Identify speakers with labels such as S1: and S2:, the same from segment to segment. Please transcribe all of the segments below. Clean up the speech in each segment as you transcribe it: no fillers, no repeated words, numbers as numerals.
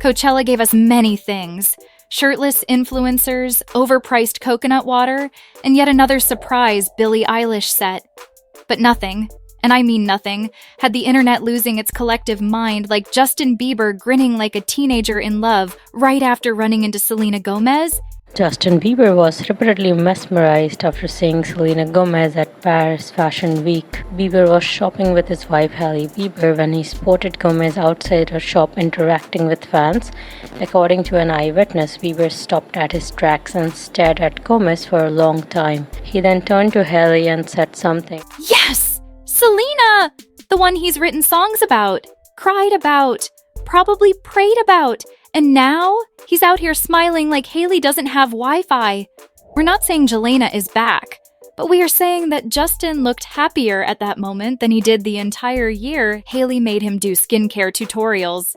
S1: Coachella gave us many things. Shirtless influencers, overpriced coconut water, and yet another surprise Billie Eilish set. But nothing, and I mean nothing, had the internet losing its collective mind like Justin Bieber grinning like a teenager in love right after running into Selena Gomez.
S2: Justin Bieber was repeatedly mesmerized after seeing Selena Gomez at Paris Fashion Week. Bieber was shopping with his wife Hailey Bieber when he spotted Gomez outside her shop interacting with fans. According to an eyewitness, Bieber stopped at his tracks and stared at Gomez for a long time. He then turned to Hailey and said something.
S1: Yes! Selena! The one he's written songs about, cried about, probably prayed about. And now, he's out here smiling like Hailey doesn't have Wi-Fi. We're not saying Jelena is back, but we are saying that Justin looked happier at that moment than he did the entire year Hailey made him do skincare tutorials.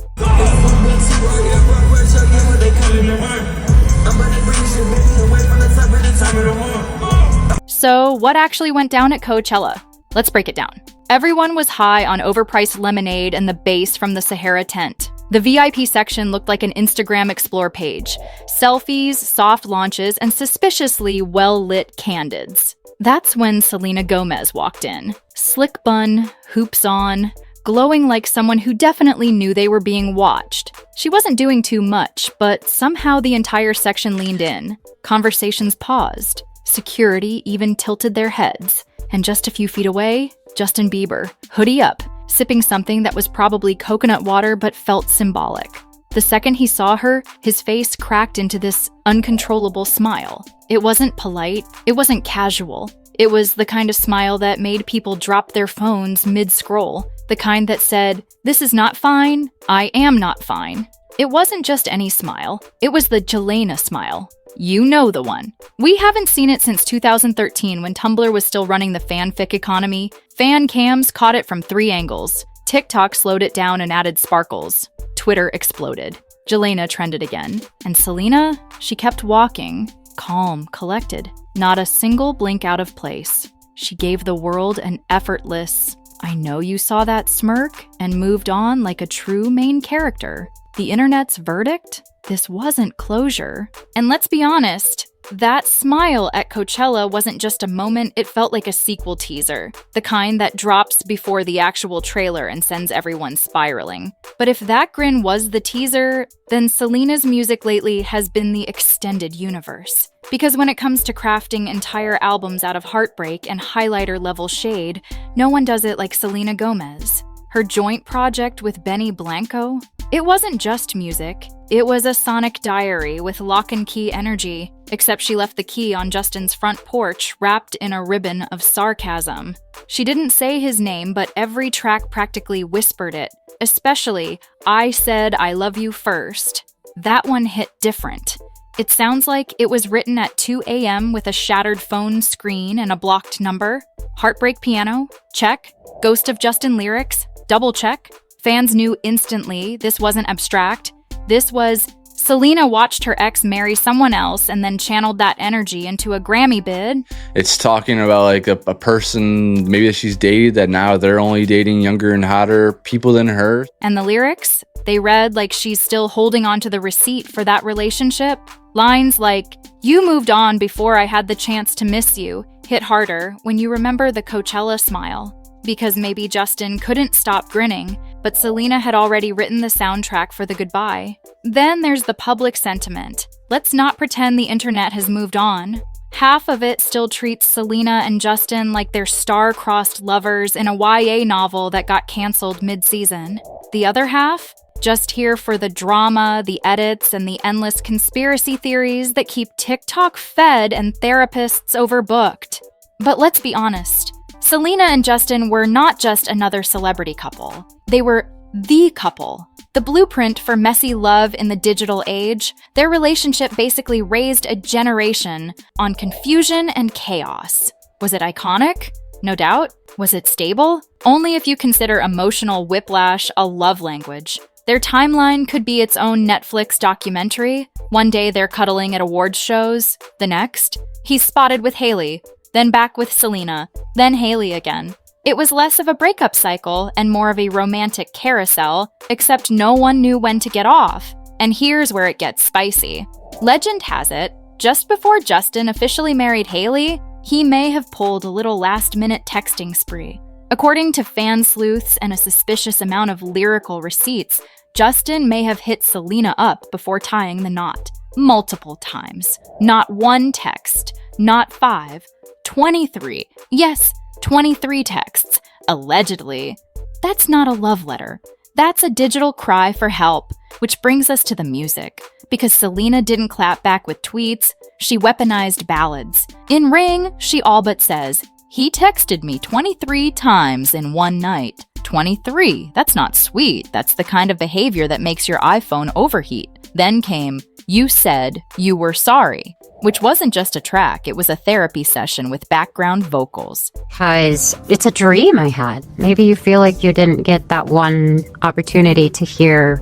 S1: So, what actually went down at Coachella? Let's break it down. Everyone was high on overpriced lemonade and the bass from the Sahara tent. The VIP section looked like an Instagram Explore page. Selfies, soft launches, and suspiciously well-lit candids. That's when Selena Gomez walked in. Slick bun, hoops on, glowing like someone who definitely knew they were being watched. She wasn't doing too much, but somehow the entire section leaned in. Conversations paused. Security even tilted their heads. And just a few feet away, Justin Bieber, hoodie up, sipping something that was probably coconut water but felt symbolic. The second he saw her, his face cracked into this uncontrollable smile. It wasn't polite, it wasn't casual. It was the kind of smile that made people drop their phones mid-scroll. The kind that said, "This is not fine, I am not fine." It wasn't just any smile, it was the Jelena smile. You know the one. We haven't seen it since 2013 when Tumblr was still running the fanfic economy. Fan cams caught it from 3 angles. TikTok slowed it down and added sparkles. Twitter exploded. Jelena trended again. And Selena? She kept walking, calm, collected. Not a single blink out of place. She gave the world an effortless, "I know you saw that" smirk and moved on like a true main character. The internet's verdict? This wasn't closure. And let's be honest, that smile at Coachella wasn't just a moment, it felt like a sequel teaser. The kind that drops before the actual trailer and sends everyone spiraling. But if that grin was the teaser, then Selena's music lately has been the extended universe. Because when it comes to crafting entire albums out of heartbreak and highlighter-level shade, no one does it like Selena Gomez. Her joint project with Benny Blanco? It wasn't just music. It was a sonic diary with lock and key energy, except she left the key on Justin's front porch wrapped in a ribbon of sarcasm. She didn't say his name, but every track practically whispered it, especially "I Said I Love You First." That one hit different. It sounds like it was written at 2 a.m. with a shattered phone screen and a blocked number. Heartbreak piano? Check. Ghost of Justin lyrics? Double check. Fans knew instantly this wasn't abstract. This was Selena watched her ex marry someone else and then channeled that energy into a Grammy bid.
S3: It's talking about like a person maybe that she's dated that now they're only dating younger and hotter people than her.
S1: And the lyrics? They read like she's still holding on to the receipt for that relationship. Lines like, "You moved on before I had the chance to miss you," hit harder when you remember the Coachella smile. Because maybe Justin couldn't stop grinning, but Selena had already written the soundtrack for the goodbye. Then there's the public sentiment. Let's not pretend the internet has moved on. Half of it still treats Selena and Justin like they're star-crossed lovers in a YA novel that got canceled mid-season. The other half? Just here for the drama, the edits, and the endless conspiracy theories that keep TikTok fed and therapists overbooked. But let's be honest. Selena and Justin were not just another celebrity couple. They were the couple. The blueprint for messy love in the digital age. Their relationship basically raised a generation on confusion and chaos. Was it iconic? No doubt. Was it stable? Only if you consider emotional whiplash a love language. Their timeline could be its own Netflix documentary. One day they're cuddling at awards shows. The next, he's spotted with Hailey. Then back with Selena, then Hailey again. It was less of a breakup cycle and more of a romantic carousel, except no one knew when to get off. And here's where it gets spicy. Legend has it, just before Justin officially married Hailey, he may have pulled a little last-minute texting spree. According to fan sleuths and a suspicious amount of lyrical receipts, Justin may have hit Selena up before tying the knot. Multiple times. Not one text, not 5, 23. Yes, 23 texts. Allegedly. That's not a love letter. That's a digital cry for help, which brings us to the music. Because Selena didn't clap back with tweets, she weaponized ballads. In Ring, she all but says, "He texted me 23 times in one night." 23, that's not sweet. That's the kind of behavior that makes your iPhone overheat. Then came, "You said you were sorry," which wasn't just a track, it was a therapy session with background vocals.
S4: Because it's a dream I had. Maybe you feel like you didn't get that one opportunity to hear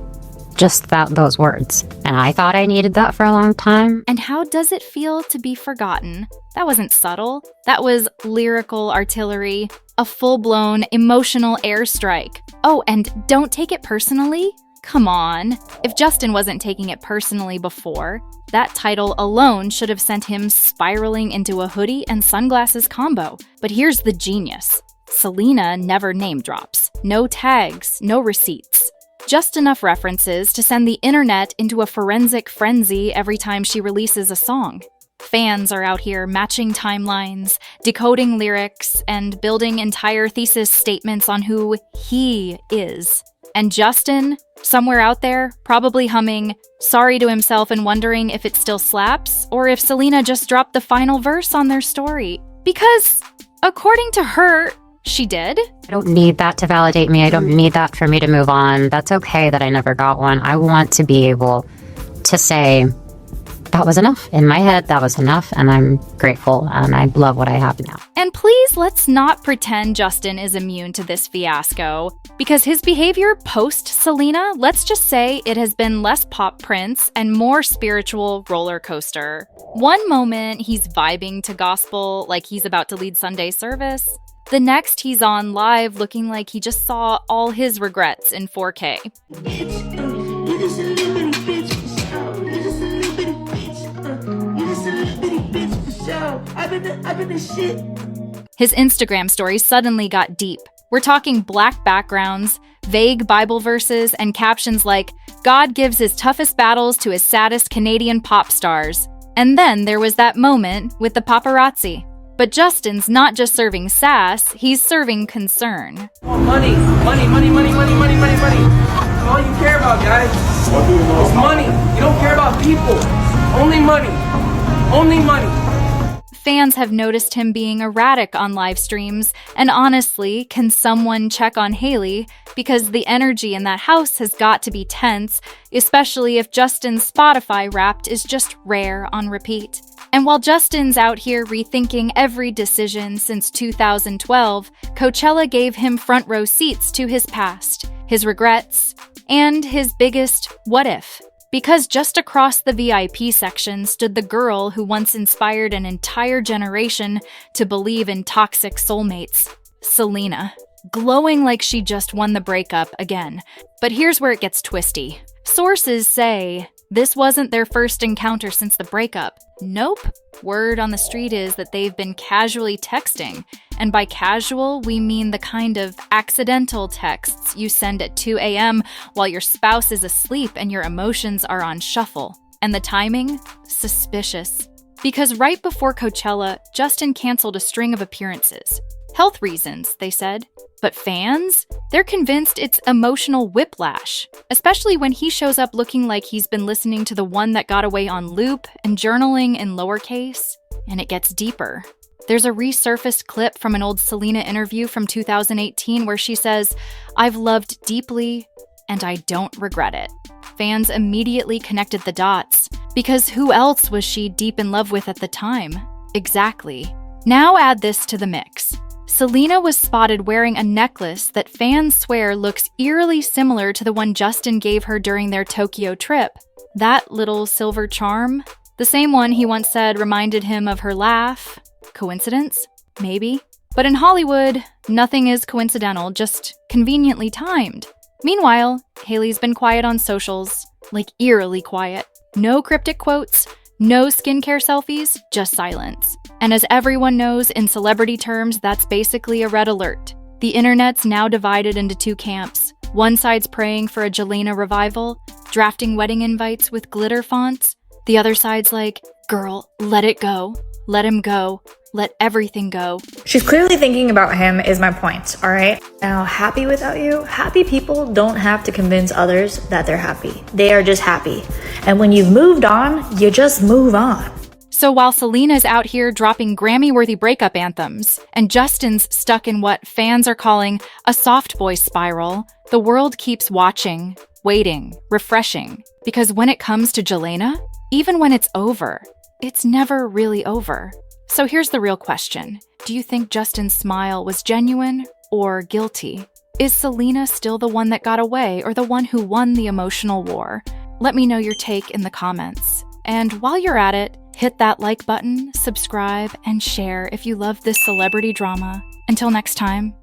S4: just those words. And I thought I needed that for a long time.
S1: And how does it feel to be forgotten? That wasn't subtle. That was lyrical artillery, a full-blown emotional airstrike. Oh, and don't take it personally? Come on. If Justin wasn't taking it personally before, that title alone should have sent him spiraling into a hoodie and sunglasses combo. But here's the genius. Selena never name drops. No tags, no receipts. Just enough references to send the internet into a forensic frenzy every time she releases a song. Fans are out here matching timelines, decoding lyrics, and building entire thesis statements on who he is. And Justin, somewhere out there, probably humming, sorry to himself and wondering if it still slaps, or if Selena just dropped the final verse on their story. Because, according to her, she did.
S4: I don't need that to validate me. I don't need that for me to move on. That's okay that I never got one. I want to be able to say, that was enough. In my head, that was enough, and I'm grateful, and I love what I have now.
S1: And please, let's not pretend Justin is immune to this fiasco, because his behavior post-Selena, let's just say it has been less pop Prince and more spiritual roller coaster. One moment, he's vibing to gospel like he's about to lead Sunday service. The next, he's on live looking like he just saw all his regrets in 4K. His Instagram stories suddenly got deep. We're talking black backgrounds, vague Bible verses, and captions like, "God gives his toughest battles to his saddest Canadian pop stars." And then there was that moment with the paparazzi. But Justin's not just serving sass, he's serving concern.
S5: Money. That's all you care about, guys. It's money. You don't care about people. Only money. Only money.
S1: Fans have noticed him being erratic on live streams, and honestly, can someone check on Hailey? Because the energy in that house has got to be tense, especially if Justin's Spotify Wrapped is just rare on repeat. And while Justin's out here rethinking every decision since 2012, Coachella gave him front row seats to his past, his regrets, and his biggest what if. Because just across the VIP section stood the girl who once inspired an entire generation to believe in toxic soulmates, Selena, glowing like she just won the breakup again. But here's where it gets twisty. Sources say this wasn't their first encounter since the breakup. Nope. Word on the street is that they've been casually texting. And by casual, we mean the kind of accidental texts you send at 2 a.m. while your spouse is asleep and your emotions are on shuffle. And the timing? Suspicious. Because right before Coachella, Justin canceled a string of appearances. Health reasons, they said. But fans? They're convinced it's emotional whiplash, especially when he shows up looking like he's been listening to The One That Got Away on loop and journaling in lowercase. And it gets deeper. There's a resurfaced clip from an old Selena interview from 2018 where she says, "I've loved deeply, and I don't regret it." Fans immediately connected the dots, because who else was she deep in love with at the time? Exactly. Now add this to the mix. Selena was spotted wearing a necklace that fans swear looks eerily similar to the one Justin gave her during their Tokyo trip. That little silver charm, the same one he once said reminded him of her laugh. Coincidence? Maybe. But in Hollywood, nothing is coincidental, just conveniently timed. Meanwhile, Hailey's been quiet on socials, like eerily quiet. No cryptic quotes, no skincare selfies, just silence. And as everyone knows, in celebrity terms, that's basically a red alert. The internet's now divided into two camps. One side's praying for a Jelena revival, drafting wedding invites with glitter fonts. The other side's like, girl, let it go. Let him go. Let everything go.
S6: She's clearly thinking about him is my point, all right? Now, happy without you? Happy people don't have to convince others that they're happy. They are just happy. And when you've moved on, you just move on.
S1: So while Selena's out here dropping Grammy-worthy breakup anthems, and Justin's stuck in what fans are calling a soft boy spiral, the world keeps watching, waiting, refreshing. Because when it comes to Jelena, even when it's over, it's never really over. So here's the real question. Do you think Justin's smile was genuine or guilty? Is Selena still the one that got away or the one who won the emotional war? Let me know your take in the comments. And while you're at it, hit that like button, subscribe, and share if you love this celebrity drama. Until next time.